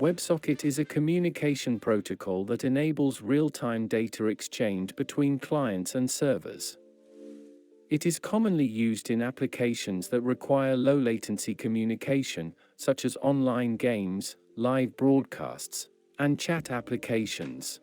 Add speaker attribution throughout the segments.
Speaker 1: WebSocket is a communication protocol that enables real-time data exchange between clients and servers. It is commonly used in applications that require low-latency communication, such as online games, live broadcasts, and chat applications.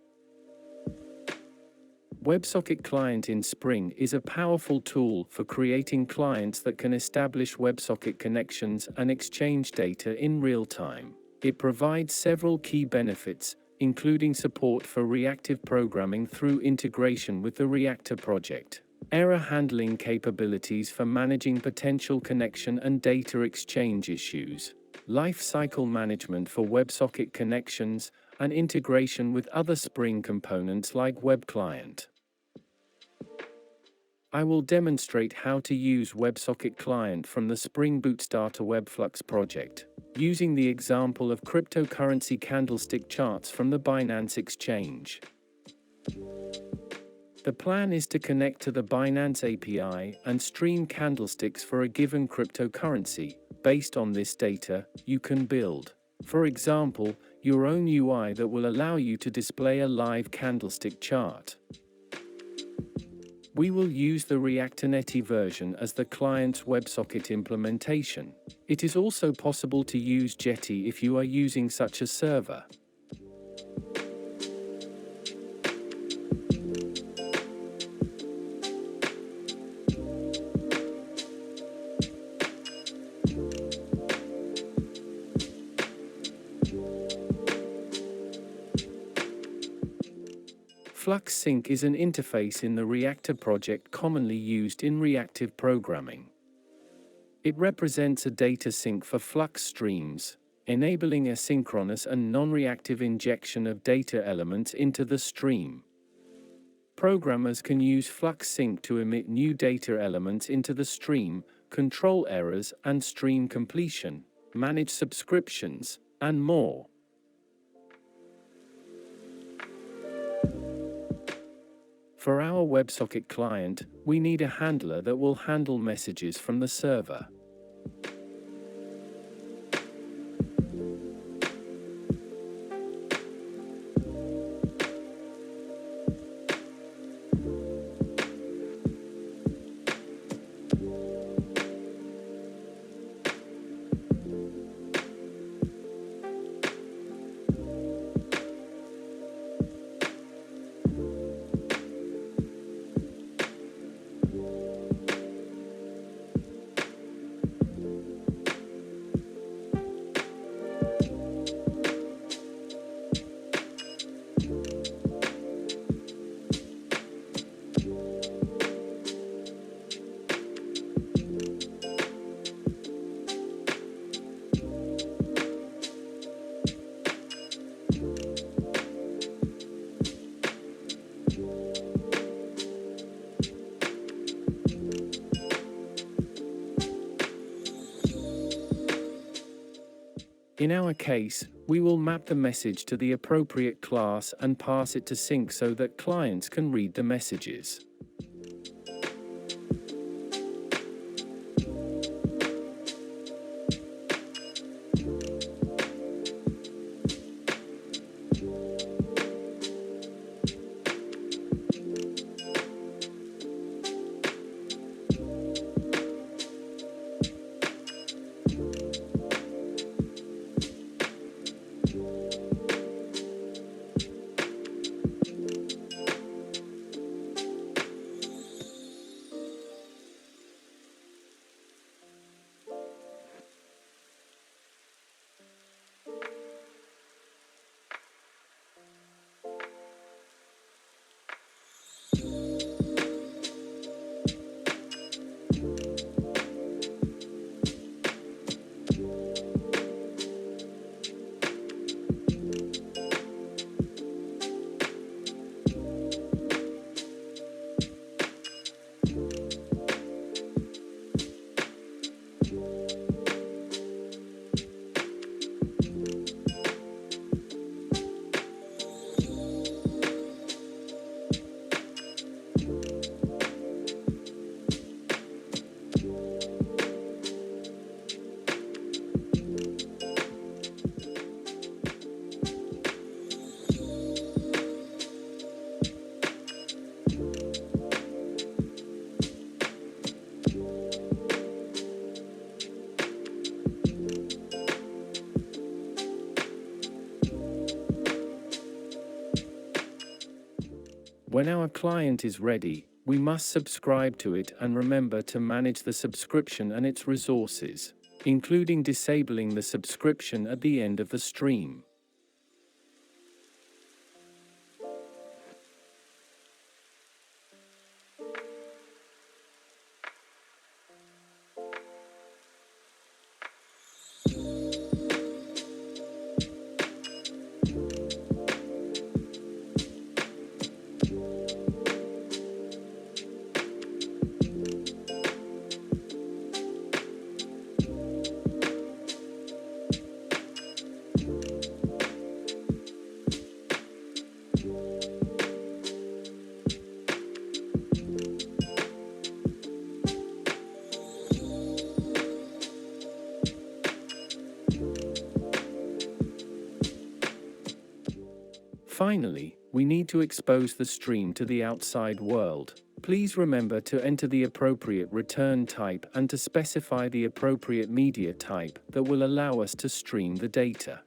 Speaker 1: WebSocketClient in Spring is a powerful tool for creating clients that can establish WebSocket connections and exchange data in real time. It provides several key benefits, including support for reactive programming through integration with the Reactor project, error handling capabilities for managing potential connection and data exchange issues, lifecycle management for WebSocket connections, and integration with other Spring components like WebClient. I will demonstrate how to use WebSocketClient from the Spring Boot Starter WebFlux project, using the example of cryptocurrency candlestick charts from the Binance exchange. The plan is to connect to the Binance API and stream candlesticks for a given cryptocurrency. Based on this data, you can build, for example, your own UI that will allow you to display a live candlestick chart. We will use the Reactor-Netty version as the client's WebSocket implementation. It is also possible to use Jetty if you are using such a server. Flux Sync is an interface in the Reactor project commonly used in reactive programming. It represents a data sink for Flux streams, enabling asynchronous and non-reactive injection of data elements into the stream. Programmers can use Flux Sync to emit new data elements into the stream, control errors and stream completion, manage subscriptions, and more. For our WebSocket client, we need a handler that will handle messages from the server. In our case, we will map the message to the appropriate class and pass it to sync so that clients can read the messages. When our client is ready, we must subscribe to it and remember to manage the subscription and its resources, including disabling the subscription at the end of the stream. Finally, we need to expose the stream to the outside world. Please remember to enter the appropriate return type and to specify the appropriate media type that will allow us to stream the data.